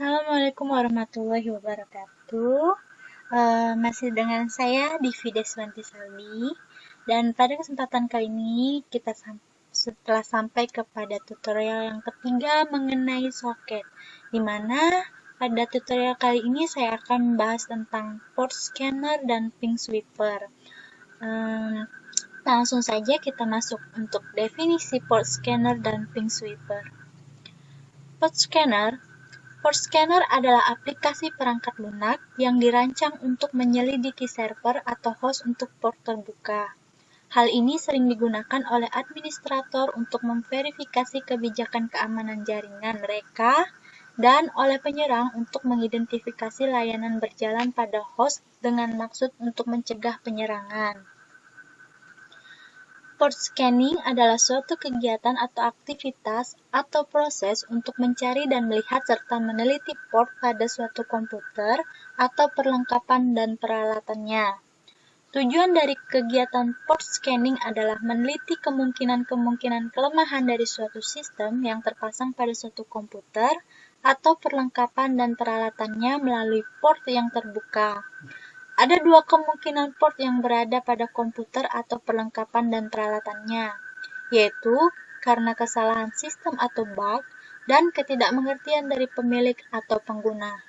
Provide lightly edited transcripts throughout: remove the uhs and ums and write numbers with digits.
Assalamualaikum warahmatullahi wabarakatuh. Masih dengan saya Divi Deswanti Saldi, dan pada kesempatan kali ini kita setelah sampai kepada tutorial yang ketiga mengenai soket, di mana pada tutorial kali ini saya akan membahas tentang port scanner dan ping sweeper. Langsung saja kita masuk untuk definisi port scanner dan ping sweeper. Port scanner adalah aplikasi perangkat lunak yang dirancang untuk menyelidiki server atau host untuk port terbuka. Hal ini sering digunakan oleh administrator untuk memverifikasi kebijakan keamanan jaringan mereka dan oleh penyerang untuk mengidentifikasi layanan berjalan pada host dengan maksud untuk mencegah penyerangan. Port scanning adalah suatu kegiatan atau aktivitas atau proses untuk mencari dan melihat serta meneliti port pada suatu komputer atau perlengkapan dan peralatannya. Tujuan dari kegiatan port scanning adalah meneliti kemungkinan-kemungkinan kelemahan dari suatu sistem yang terpasang pada suatu komputer atau perlengkapan dan peralatannya melalui port yang terbuka. Ada dua kemungkinan port yang berada pada komputer atau perlengkapan dan peralatannya, yaitu karena kesalahan sistem atau bug dan ketidakmengertian dari pemilik atau pengguna.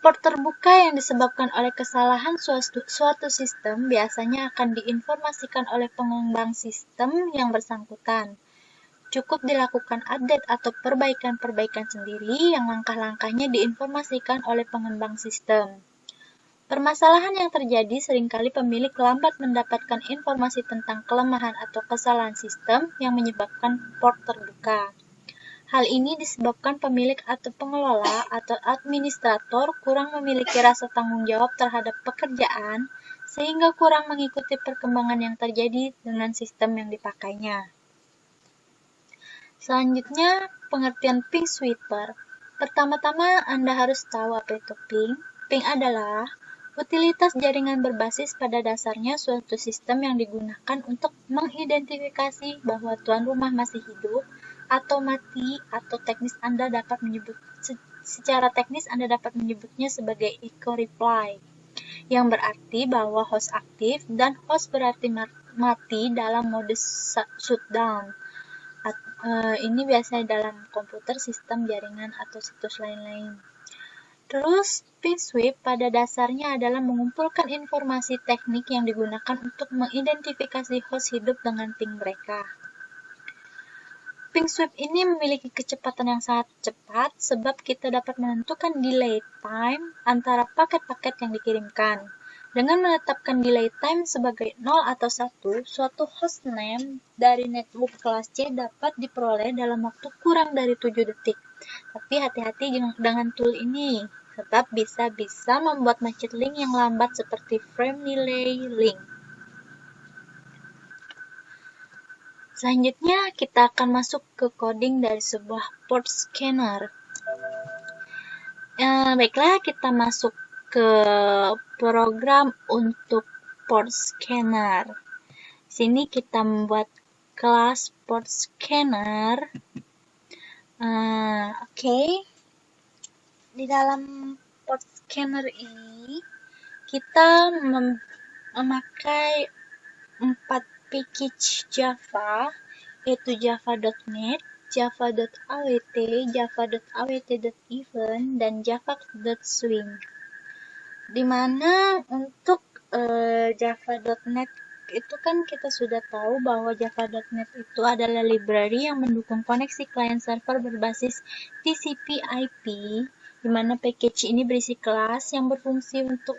Port terbuka yang disebabkan oleh kesalahan suatu sistem biasanya akan diinformasikan oleh pengembang sistem yang bersangkutan. Cukup dilakukan update atau perbaikan-perbaikan sendiri yang langkah-langkahnya diinformasikan oleh pengembang sistem. Permasalahan yang terjadi seringkali pemilik lambat mendapatkan informasi tentang kelemahan atau kesalahan sistem yang menyebabkan port terbuka. Hal ini disebabkan pemilik atau pengelola atau administrator kurang memiliki rasa tanggung jawab terhadap pekerjaan sehingga kurang mengikuti perkembangan yang terjadi dengan sistem yang dipakainya. Selanjutnya, pengertian ping sweeper. Pertama-tama Anda harus tahu apa itu ping. Ping adalah utilitas jaringan berbasis pada dasarnya suatu sistem yang digunakan untuk mengidentifikasi bahwa tuan rumah masih hidup atau mati, atau secara teknis Anda dapat menyebutnya sebagai echo reply, yang berarti bahwa host aktif dan host berarti mati dalam mode shutdown. Ini biasanya dalam komputer, sistem jaringan, atau situs lain-lain. Terus, ping sweep pada dasarnya adalah mengumpulkan informasi teknik yang digunakan untuk mengidentifikasi host hidup dengan ping mereka. Ping sweep ini memiliki kecepatan yang sangat cepat sebab kita dapat menentukan delay time antara paket-paket yang dikirimkan. Dengan menetapkan delay time sebagai 0 atau 1, suatu hostname dari network kelas C dapat diperoleh dalam waktu kurang dari 7 detik. Tapi hati-hati dengan tool ini, sebab bisa membuat macet link yang lambat seperti frame delay link. Selanjutnya, kita akan masuk ke coding dari sebuah port scanner. Baiklah, kita masuk ke program untuk port scanner. Sini kita membuat kelas port scanner. Oke. Di dalam port scanner ini, kita memakai 4 package Java, yaitu java.net, java.awt, java.awt.event, dan java.swing. Dimana untuk java.net itu kan kita sudah tahu bahwa java.net itu adalah library yang mendukung koneksi client server berbasis TCP/IP, di mana package ini berisi kelas yang berfungsi untuk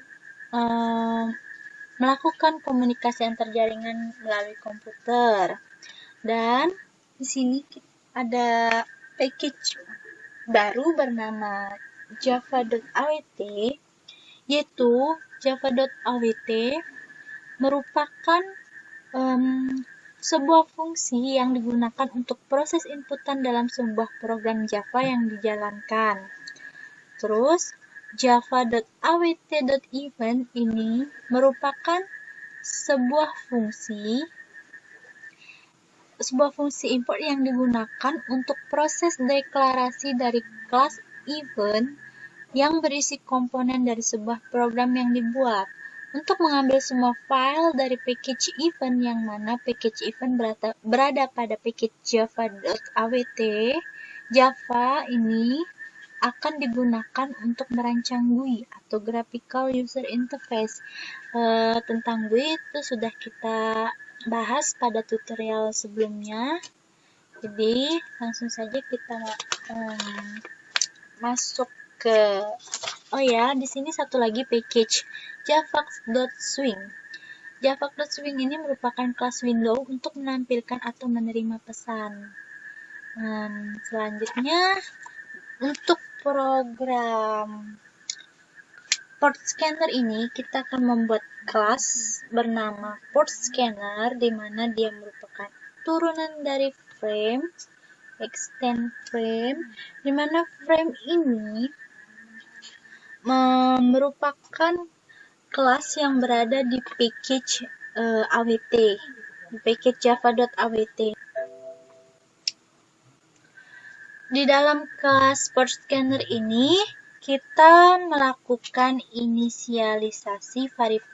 melakukan komunikasi antar jaringan melalui komputer. Dan di sini ada package baru bernama java.awt, yaitu java.awt merupakan sebuah fungsi yang digunakan untuk proses inputan dalam sebuah program Java yang dijalankan. Terus, java.awt.event ini merupakan sebuah fungsi sebuah fungsi import yang digunakan untuk proses deklarasi dari kelas event yang berisi komponen dari sebuah program yang dibuat. Untuk mengambil semua file dari package event yang mana package event berada pada package java.awt, Java ini akan digunakan untuk merancang GUI atau Graphical User Interface. Tentang GUI itu sudah kita bahas pada tutorial sebelumnya. Jadi langsung saja kita masuk ke di sini satu lagi package javax.swing. Javax.swing ini merupakan kelas window untuk menampilkan atau menerima pesan. Selanjutnya untuk program port scanner ini kita akan membuat kelas bernama port scanner, di mana dia merupakan turunan dari frame, extend frame, di mana frame ini merupakan kelas yang berada di package awt, di package java.awt. Di dalam kelas port scanner ini kita melakukan inisialisasi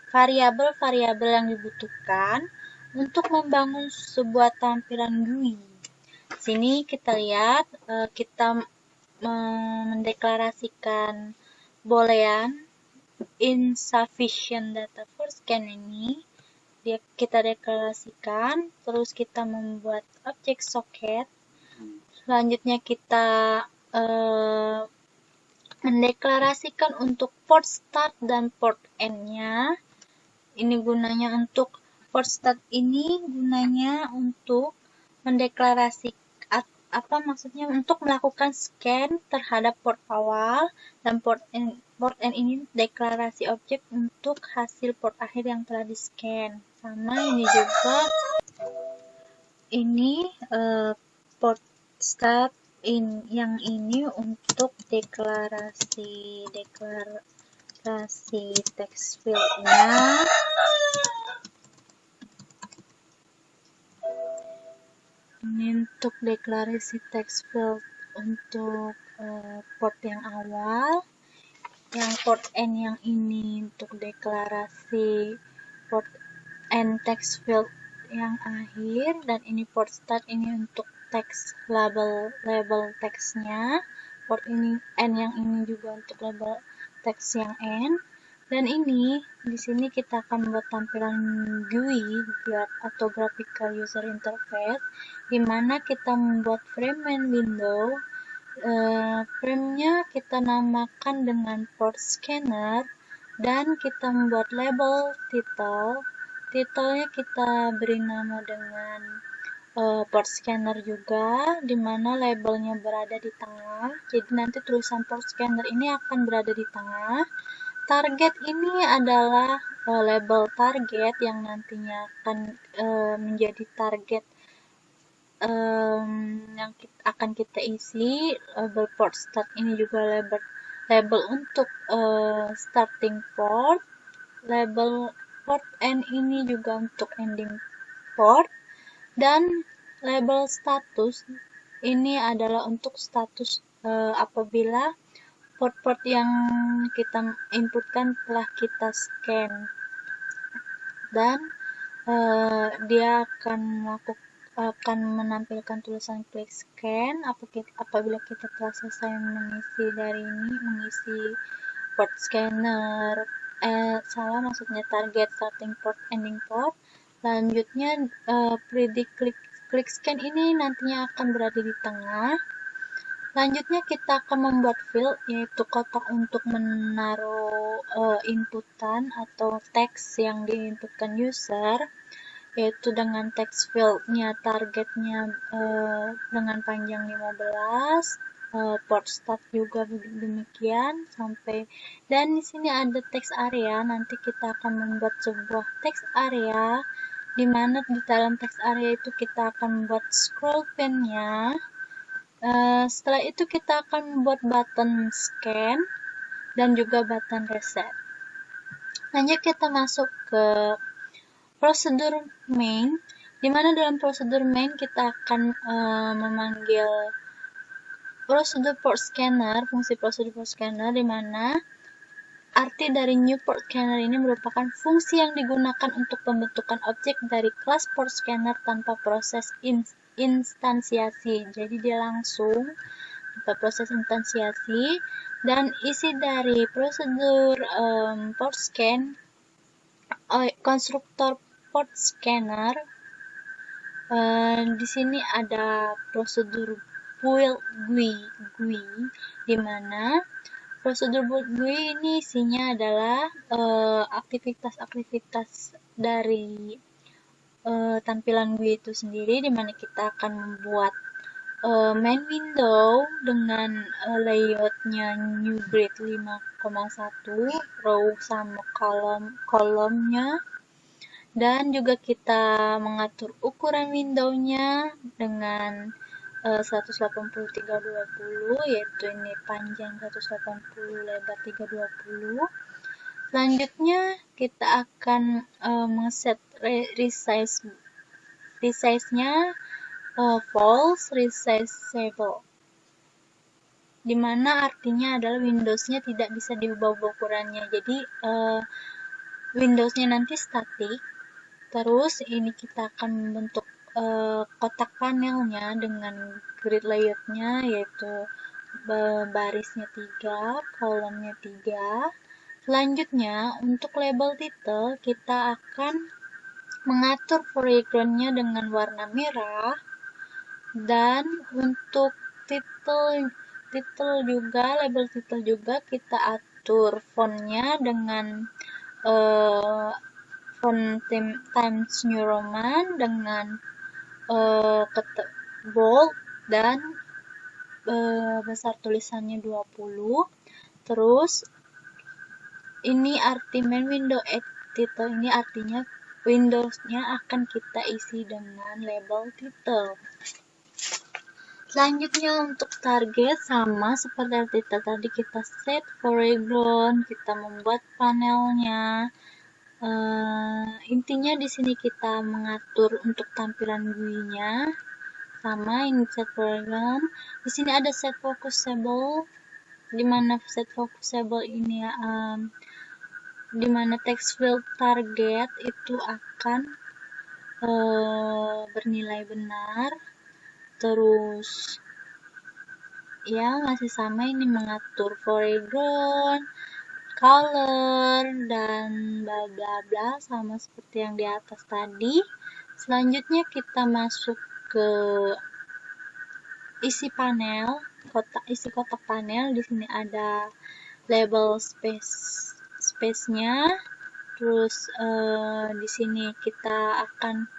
variabel-variabel yang dibutuhkan untuk membangun sebuah tampilan GUI. Sini kita lihat kita mendeklarasikan boolean insufficient data for scan ini. Kita deklarasikan, terus kita membuat objek socket. Selanjutnya kita mendeklarasikan untuk port start dan port end-nya. Ini gunanya untuk port start ini gunanya untuk mendeklarasikan untuk melakukan scan terhadap port awal, dan port end ini deklarasi objek untuk hasil port akhir yang telah di-scan. Sama ini juga port start yang ini untuk deklarasi text field-nya. Ini untuk deklarasi text field untuk port yang awal. Yang port end yang ini untuk deklarasi port end text field yang akhir, dan ini port start ini untuk teks label teksnya. Port ini end yang ini juga untuk label teks yang end. Dan ini di sini kita akan membuat tampilan GUI atau Graphical User Interface, di mana kita membuat frame main window. Frame-nya kita namakan dengan port scanner, dan kita membuat label title. Title-nya kita beri nama dengan port scanner juga, di mana labelnya berada di tengah. Jadi nanti tulisan port scanner ini akan berada di tengah. Target ini adalah label target yang nantinya akan menjadi target yang akan kita isi. Label port start ini juga label untuk starting port. Label port end ini juga untuk ending port. Dan label status ini adalah untuk status apabila port-port yang kita inputkan telah kita scan. Dan dia akan menampilkan tulisan klik scan apabila kita telah selesai mengisi port scanner, maksudnya target, starting port, ending port. Selanjutnya predict klik scan ini nantinya akan berada di tengah. Selanjutnya kita akan membuat field, yaitu kotak untuk menaruh inputan atau teks yang diinputkan user, yaitu dengan text field-nya targetnya dengan panjang 15, port start juga demikian sampai. Dan di sini ada text area. Nanti kita akan membuat sebuah text area, di mana di dalam text area itu kita akan membuat scroll pane-nya. Setelah itu kita akan membuat button scan dan juga button reset. Lanjut kita masuk ke prosedur main. Dimana dalam prosedur main kita akan memanggil prosedur port scanner, fungsi prosedur port scanner, di mana arti dari new port scanner ini merupakan fungsi yang digunakan untuk pembentukan objek dari kelas port scanner tanpa proses instansiasi. Jadi dia langsung tanpa proses instansiasi, dan isi dari prosedur port scan konstruktor port scanner. Di sini ada prosedur build GUI, di mana prosedur build GUI ini isinya adalah aktivitas-aktivitas dari tampilan GUI itu sendiri, di mana kita akan membuat main window dengan layoutnya new grid 5,1, row sama kolomnya. Dan juga kita mengatur ukuran window-nya dengan 180x320, yaitu ini panjang 180, lebar 320. Selanjutnya kita akan men-set resize-nya false resizable, dimana artinya adalah Windows-nya tidak bisa diubah ukurannya. Jadi Windows-nya nanti static. Terus ini kita akan membentuk kotak panelnya dengan grid layout-nya, yaitu barisnya 3, kolomnya 3. Selanjutnya untuk label title kita akan mengatur foreground-nya dengan warna merah, dan untuk label title juga kita atur font-nya dengan font Times New Roman dengan bold dan besar tulisannya 20. Terus ini arti main window title, ini artinya Windows-nya akan kita isi dengan label title. Selanjutnya untuk target sama seperti title tadi, kita set foreground, kita membuat panelnya. Intinya di sini kita mengatur untuk tampilan GUI-nya, sama ini set foreground. Di sini ada set focusable, di mana set focusable ini di mana text field target itu akan bernilai benar. Terus ya masih sama, ini mengatur foreground, color, dan bla bla bla, sama seperti yang di atas tadi. Selanjutnya kita masuk ke isi panel, isi kotak panel. Di sini ada label space-nya. Terus di sini kita akan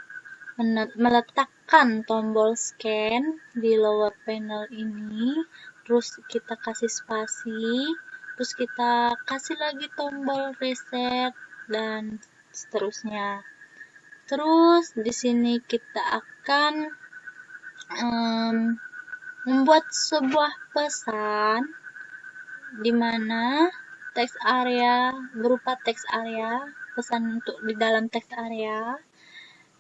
meletakkan tombol scan di lower panel ini. Terus kita kasih spasi. Terus kita kasih lagi tombol reset dan seterusnya. Terus di sini kita akan membuat sebuah pesan, di mana text area berupa text area, pesan untuk di dalam text area,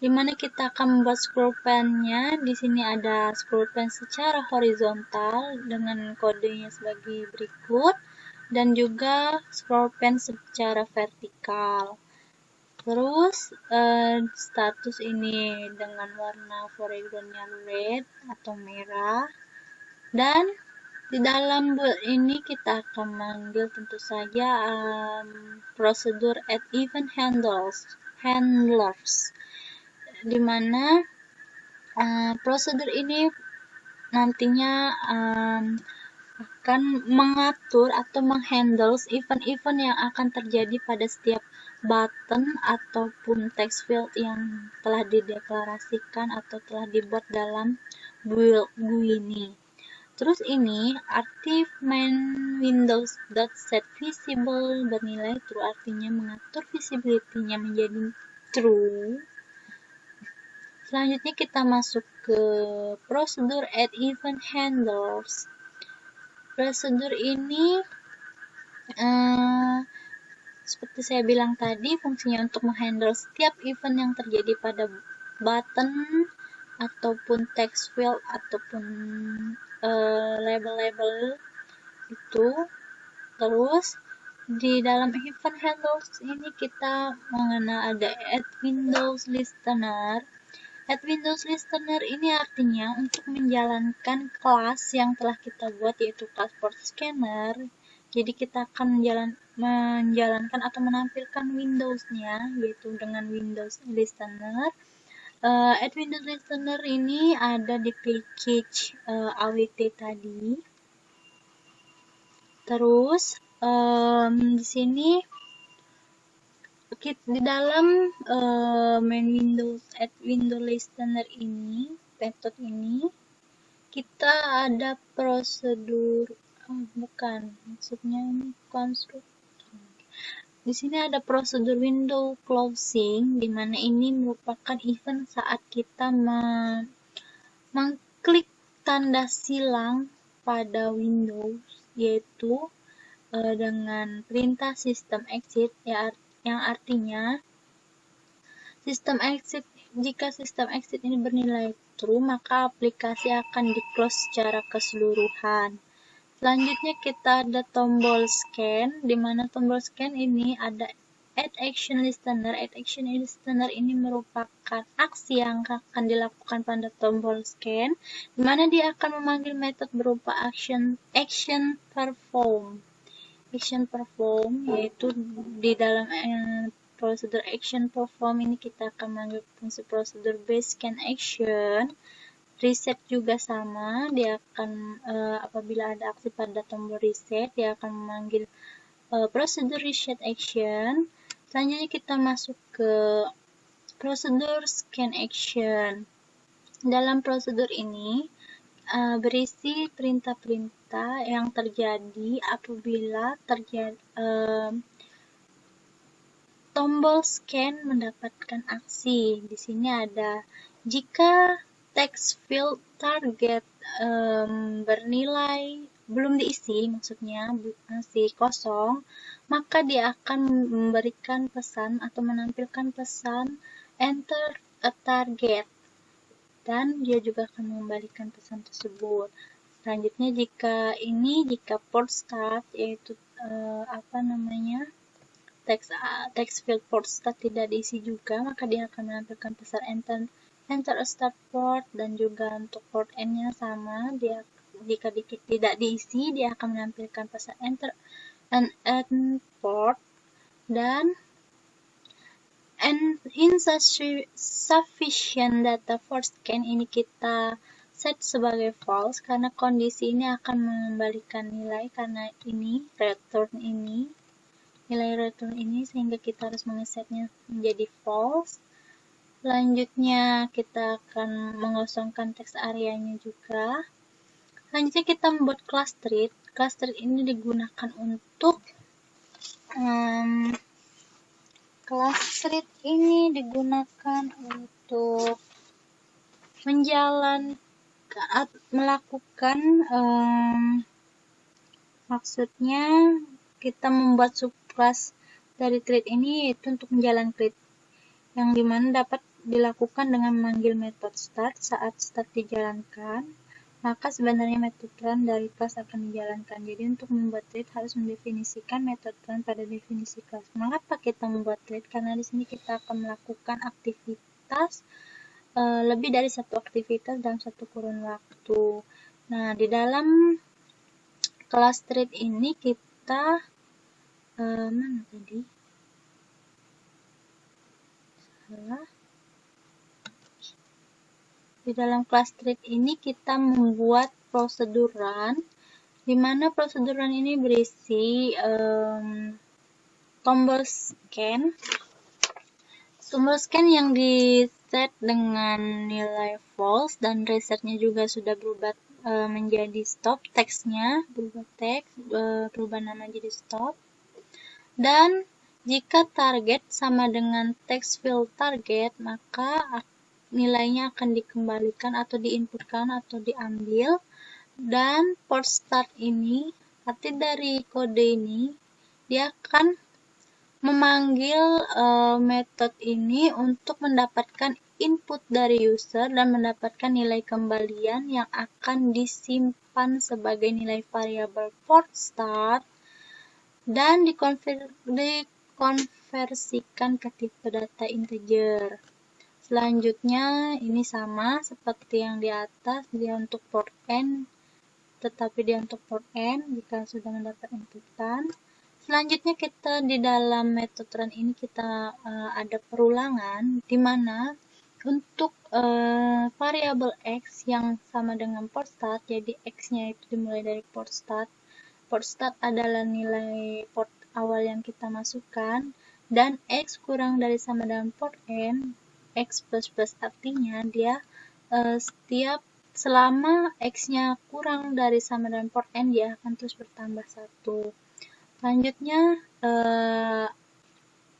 di mana kita akan membuat scroll pen-nya. Di sini ada scroll pen secara horizontal dengan kodenya sebagai berikut, dan juga scroll pen secara vertikal. Terus status ini dengan warna foreground-nya red atau merah. Dan di dalam build ini kita akan memanggil tentu saja prosedur add event handlers, di mana prosedur ini nantinya akan mengatur atau menghandle event-event yang akan terjadi pada setiap button ataupun text field yang telah dideklarasikan atau telah dibuat dalam build GUI ini. Terus ini active main windows.setVisible bernilai true, artinya mengatur visibility-nya menjadi true. Selanjutnya kita masuk ke prosedur add event handlers. Prosedur ini seperti saya bilang tadi, fungsinya untuk menghandle setiap event yang terjadi pada button ataupun text field ataupun label-label itu. Terus di dalam event handles ini kita mengenal ada add Windows listener. Add Windows listener ini artinya untuk menjalankan kelas yang telah kita buat, yaitu kelas port scanner. Jadi kita akan menjalankan atau menampilkan Windows-nya, yaitu dengan Windows listener. Add Windows listener ini ada di package awt tadi. Terus di sini di dalam main Windows add Windows listener ini, method ini, kita ada prosedur, maksudnya ini konstruksi. Di sini ada prosedur window closing, di mana ini merupakan event saat kita mengklik tanda silang pada Windows, yaitu dengan perintah system exit, yang artinya jika system exit ini bernilai true, maka aplikasi akan di-close secara keseluruhan. Selanjutnya kita ada tombol scan, di mana tombol scan ini ada add action listener. Add action listener ini merupakan aksi yang akan dilakukan pada tombol scan, di mana dia akan memanggil metode berupa action perform. Action perform, yaitu di dalam prosedur action perform ini kita akan memanggil fungsi prosedur base scan action. Reset juga sama, dia akan apabila ada aksi pada tombol reset, dia akan memanggil prosedur reset action. Selanjutnya kita masuk ke prosedur scan action. Dalam prosedur ini berisi perintah-perintah yang terjadi apabila tombol scan mendapatkan aksi. Di sini ada jika text field target bernilai belum diisi, maksudnya masih kosong, maka dia akan memberikan pesan atau menampilkan pesan enter a target, dan dia juga akan mengembalikan pesan tersebut. Selanjutnya jika port start, yaitu text field port start tidak diisi juga, maka dia akan menampilkan pesan enter a start port, dan juga untuk port N-nya sama, jika tidak diisi, dia akan menampilkan pesan enter an end port, dan insufficient data for scan ini kita set sebagai false, karena kondisi ini akan mengembalikan nilai, karena ini nilai return ini, sehingga kita harus mengesetnya menjadi false. Selanjutnya kita akan mengosongkan teks areanya juga. Selanjutnya kita membuat class treat. Class treat ini digunakan untuk maksudnya kita membuat subclass dari treat ini, yaitu untuk menjalankan treat, yang dimana dapat dilakukan dengan memanggil method start. Saat start dijalankan, maka sebenarnya method run dari kelas akan dijalankan. Jadi untuk membuat treat harus mendefinisikan method run pada definisi kelas. Mengapa kita membuat treat? Karena di sini kita akan melakukan aktivitas lebih dari satu aktivitas dalam satu kurun waktu. Nah, di dalam kelas treat ini kita Di dalam kelas treat ini kita membuat prosedur run, di mana prosedur run ini berisi tombol scan. Tombol scan yang di-set dengan nilai false, dan resetnya juga sudah berubah menjadi stop, teksnya berubah berubah nama jadi stop. Dan jika target sama dengan text field target, maka nilainya akan dikembalikan atau diinputkan atau diambil. Dan port start ini, arti dari kode ini, dia akan memanggil metode ini untuk mendapatkan input dari user dan mendapatkan nilai kembalian yang akan disimpan sebagai nilai variabel port start dan dikonversikan ke tipe data integer. Selanjutnya ini sama seperti yang di atas, dia untuk port N, tetapi dia untuk port N jika sudah mendapat inputan. Selanjutnya kita di dalam metode run ini kita ada perulangan di mana untuk variabel X yang sama dengan port start, jadi X-nya itu dimulai dari port start. Port start adalah nilai port awal yang kita masukkan, dan X kurang dari sama dengan port N, X plus plus artinya dia selama X-nya kurang dari sama dengan port N, dia akan terus bertambah 1. Selanjutnya,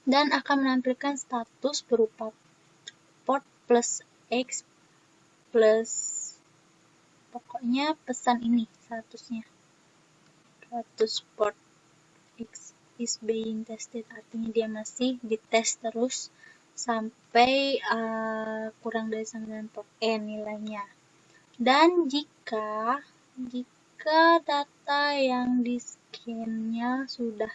dan akan menampilkan status berupa port plus X plus, pokoknya pesan ini statusnya. Status port X is being tested, artinya dia masih dites terus sampai kurang dari sama dengan port N nilainya. Dan jika data yang di-scan-nya sudah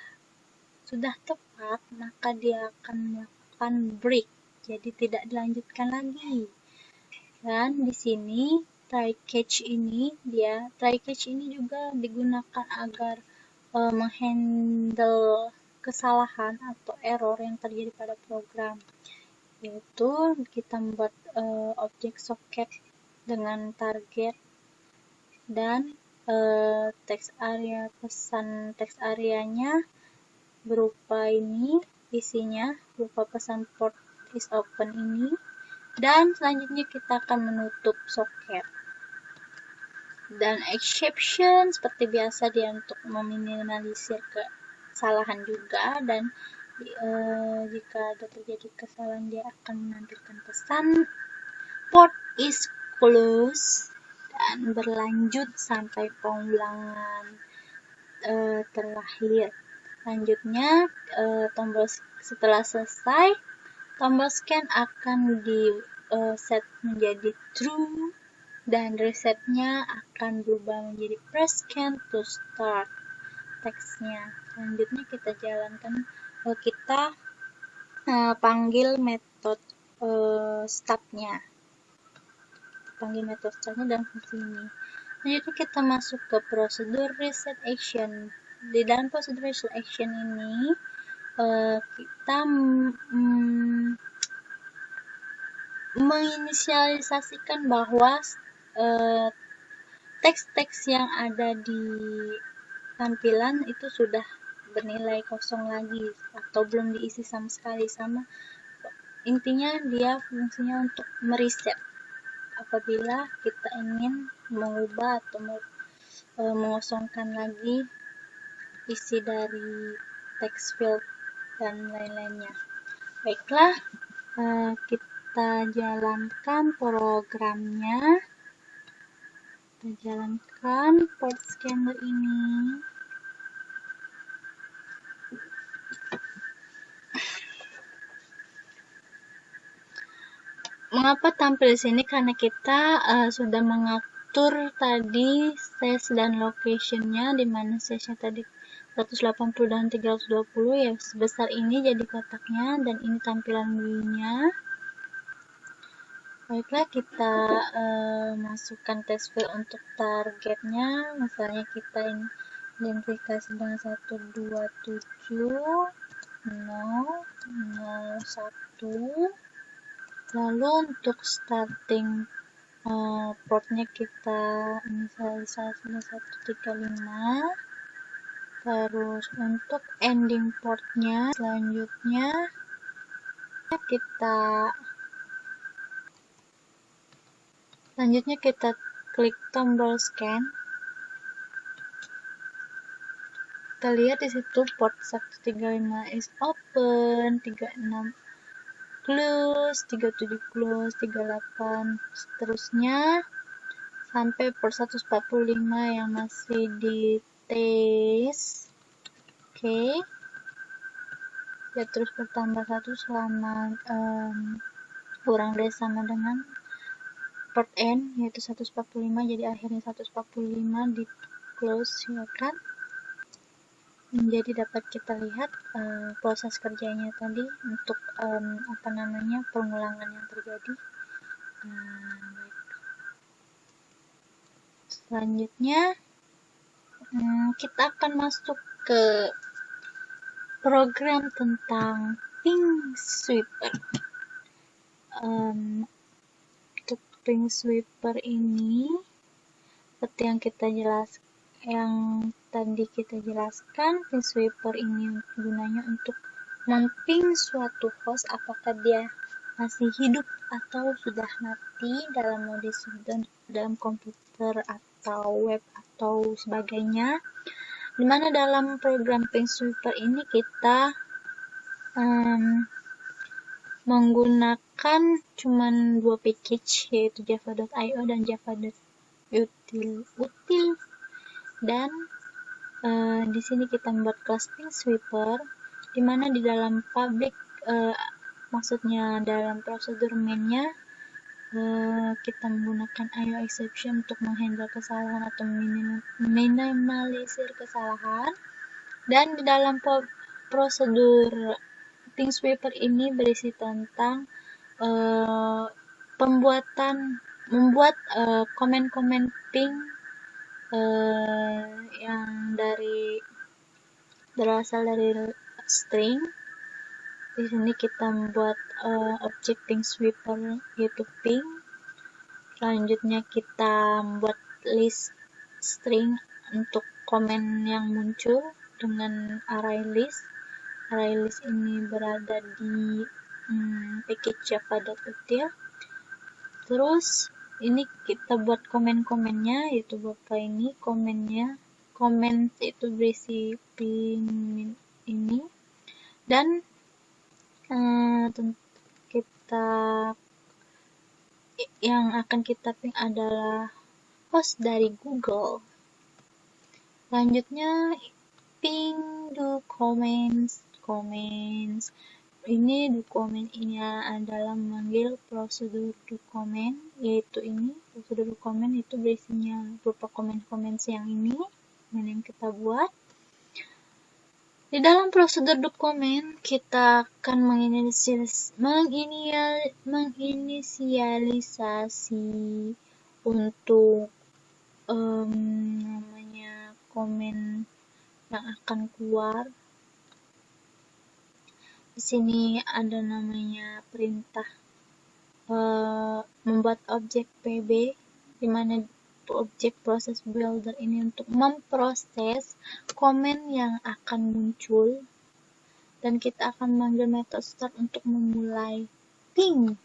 tepat, maka dia akan melakukan break, jadi tidak dilanjutkan lagi. Dan di sini try catch ini juga digunakan agar menghandle kesalahan atau error yang terjadi pada program, yaitu kita membuat objek socket dengan target dan text area, pesan text areanya berupa ini, isinya berupa pesan port is open ini, dan selanjutnya kita akan menutup socket. Dan exception seperti biasa dia untuk meminimalisir kesalahan juga, dan jika ada terjadi kesalahan dia akan menampilkan pesan port is closed dan berlanjut sampai pengulangan terakhir. Selanjutnya setelah selesai, tombol scan akan di set menjadi true dan resetnya akan berubah menjadi press scan to start teksnya. Selanjutnya kita jalankan, kita panggil metode startnya. Dan fungsi ini. Selanjutnya kita masuk ke prosedur reset action. Di dalam prosedur reset action ini kita menginisialisasikan bahwa teks-teks yang ada di tampilan itu sudah bernilai kosong lagi atau belum diisi sama sekali. Intinya dia fungsinya untuk mereset apabila kita ingin mengubah atau mengosongkan lagi isi dari text field dan lain-lainnya. Baiklah, kita jalankan programnya. Kita jalankan port scanner ini. Mengapa tampil di sini? Karena kita sudah mengatur tadi size dan location-nya, di mana size-nya tadi 180 dan 320, ya sebesar ini jadi kotaknya, dan ini tampilan view-nya. Baiklah, kita masukkan text field untuk targetnya. Misalnya kita identifikasi dengan 127.0.0.1. Lalu untuk starting portnya kita inisialisasi 135. Terus untuk ending portnya selanjutnya kita klik tombol scan. Kita lihat di situ port 135 is open, 36 close, 37 close, 38 seterusnya sampai port 145 yang masih di tes. Oke. Ya terus bertambah 1 selama kurang dari sama dengan port N, yaitu 145, jadi akhirnya 145 di close, ya kan. Jadi dapat kita lihat proses kerjanya tadi untuk pengulangan yang terjadi. Baik. Selanjutnya kita akan masuk ke program tentang ping sweeper. Untuk ping sweeper ini seperti yang tadi kita jelaskan, ping sweeper ini gunanya untuk memping suatu host apakah dia masih hidup atau sudah mati dalam mode dalam komputer atau web atau sebagainya. Dimana dalam program ping sweeper ini kita menggunakan cuman dua package, yaitu java.io dan java.util. Dan di sini kita membuat kelas ping sweeper, di mana di dalam public, maksudnya dalam prosedur mainnya, kita menggunakan IO exception untuk menghandle kesalahan atau minimalisir kesalahan. Dan di dalam prosedur ping sweeper ini berisi tentang membuat komen-komen ping yang berasal dari string. Di sini kita membuat objek ping sweeper yaitu ping. Selanjutnya kita membuat list string untuk komen yang muncul dengan array list. Array list ini berada di package java.util. Terus ini kita buat komen-komennya, yaitu beberapa ini komen itu berisi ping ini, dan kita yang akan kita ping adalah host dari Google. Selanjutnya ping do comments. Ini do comment ini adalah memanggil prosedur do comment, yaitu ini prosedur do comment itu berisinya berupa komen-komen yang yang kita buat. Di dalam prosedur do comment kita akan menginisialisasi untuk komen yang akan keluar. Di sini ada namanya perintah membuat objek PB, di mana objek proses builder ini untuk memproses komen yang akan muncul, dan kita akan memanggil method start untuk memulai ping.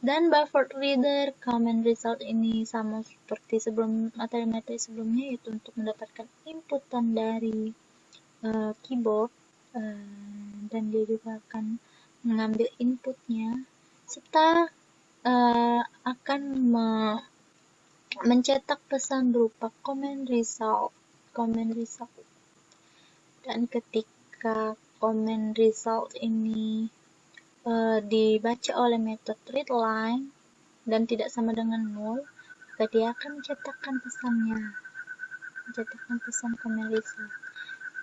Dan buffer reader comment result ini sama seperti materi-materi sebelumnya, yaitu untuk mendapatkan inputan dari keyboard, dan dia juga akan mengambil inputnya serta akan mencetak pesan berupa comment result. Dan ketika comment result ini dibaca oleh metode readLine dan tidak sama dengan 0, maka dia akan mencetakkan pesan comment result.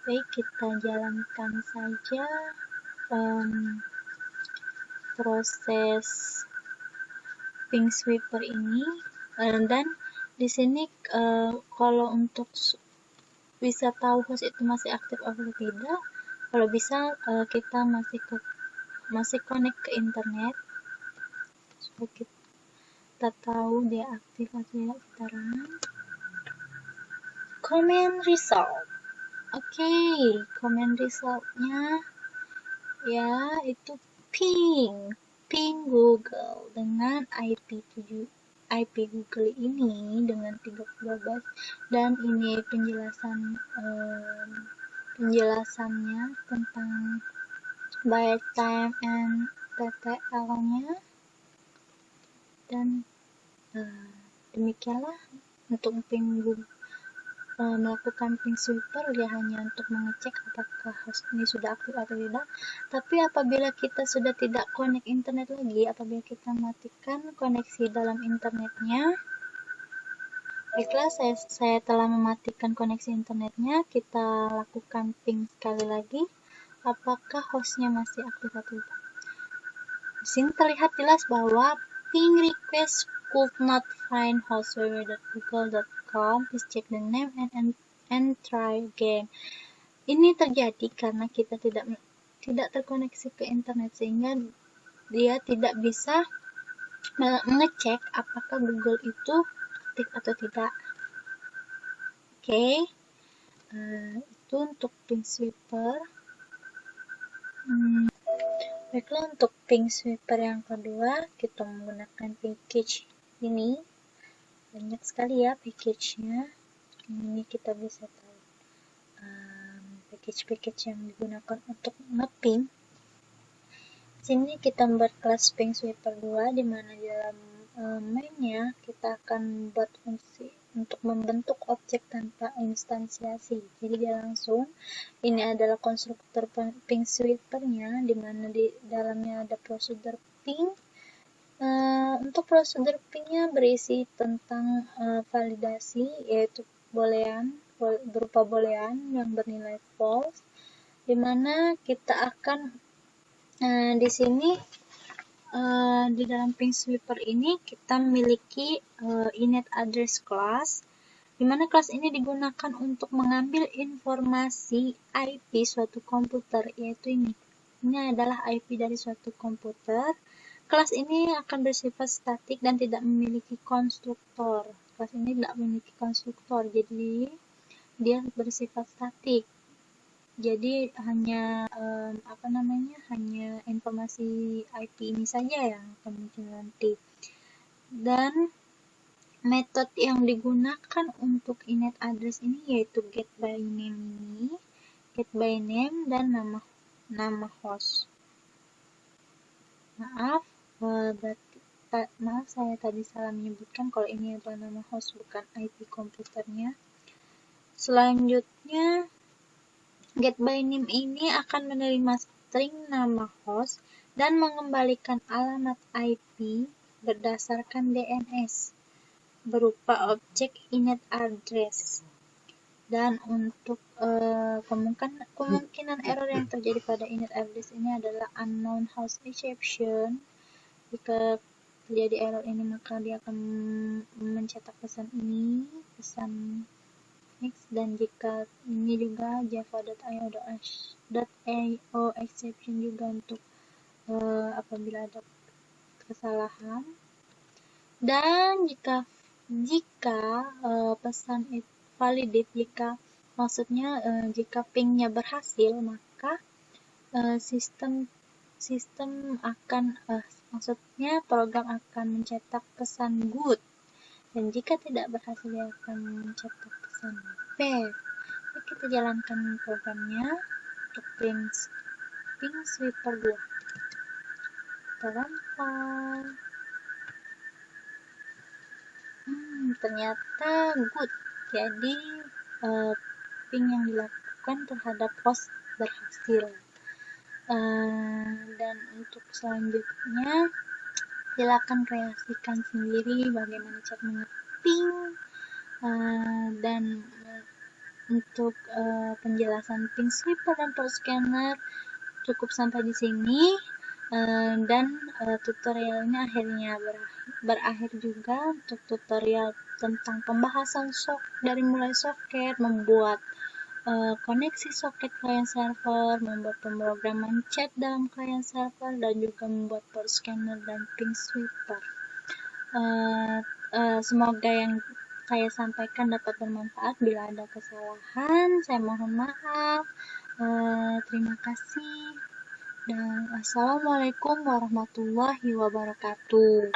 Baik, kita jalankan saja proses ping sweeper ini, dan di sini kalau untuk bisa tahu host itu masih aktif atau tidak, kalau bisa kita masih connect ke internet supaya kita tahu dia aktif atau tidak. Kita run comment result. Oke, comment resultnya ya itu ping Google dengan IP Google ini dengan 312, dan ini penjelasannya tentang byte time and TTL-nya, dan demikianlah untuk ping Google. melakukan ping sweeper dia hanya untuk mengecek apakah host ini sudah aktif atau tidak. Tapi apabila kita sudah tidak connect internet lagi, apabila kita matikan koneksi dalam internetnya, baiklah, saya telah mematikan koneksi internetnya. Kita lakukan ping sekali lagi, apakah hostnya masih aktif atau tidak. Di sini terlihat jelas bahwa ping request could not find host www.google.com. Please check the name and try again. Ini terjadi karena kita tidak terkoneksi ke internet, sehingga dia tidak bisa mengecek apakah Google itu aktif atau tidak. Oke. Itu untuk ping sweeper. Baiklah, untuk ping sweeper yang kedua, kita menggunakan package ini. Banyak sekali ya package-nya. Ini kita bisa tahu package-package yang digunakan untuk nge-ping. Sini kita membuat kelas ping sweeper 2, di mana di dalam mainnya kita akan buat fungsi untuk membentuk objek tanpa instansiasi. Jadi dia langsung, ini adalah konstruktor ping sweeper-nya, di mana di dalamnya ada prosedur ping. Untuk prosedur ping-nya berisi tentang validasi, yaitu berupa boolean yang bernilai false, di mana kita akan di sini di dalam ping sweeper ini kita memiliki init address class, di mana kelas ini digunakan untuk mengambil informasi IP suatu komputer, yaitu ini. Ini adalah IP dari suatu komputer. Kelas ini akan bersifat statik dan tidak memiliki konstruktor. Kelas ini tidak memiliki konstruktor, jadi dia bersifat statik. Jadi hanya hanya informasi IP ini saja yang akan muncul nanti. Dan metode yang digunakan untuk init address ini yaitu get by name dan nama host. Maaf saya tadi salah menyebutkan kalau ini adalah nama host, bukan IP komputernya. Selanjutnya, get by name ini akan menerima string nama host dan mengembalikan alamat IP berdasarkan DNS berupa objek init address. Dan untuk kemungkinan error yang terjadi pada init address ini adalah unknown host exception. Jika terjadi error ini, maka dia akan mencetak pesan X, dan jika ini juga java.io exception juga untuk apabila ada kesalahan. Dan jika pesan itu validate, jika pingnya berhasil, maka program akan mencetak pesan good, dan jika tidak berhasil dia akan mencetak pesan bad. Jadi kita jalankan programnya untuk ping sweeper 2. Ternyata good. Jadi ping yang dilakukan terhadap host berhasil. Dan untuk selanjutnya, silakan kreasikan sendiri bagaimana cara nge-ping. Dan untuk penjelasan ping sweeper dan port scanner cukup sampai di sini. Dan tutorial ini akhirnya berakhir juga. Untuk tutorial tentang pembahasan dari mulai soket, membuat koneksi soket client server, membuat pemrograman chat dalam client server, dan juga membuat port scanner dan ping sweeper. Semoga yang saya sampaikan dapat bermanfaat. Bila ada kesalahan, saya mohon maaf. Terima kasih. Dan assalamualaikum warahmatullahi wabarakatuh.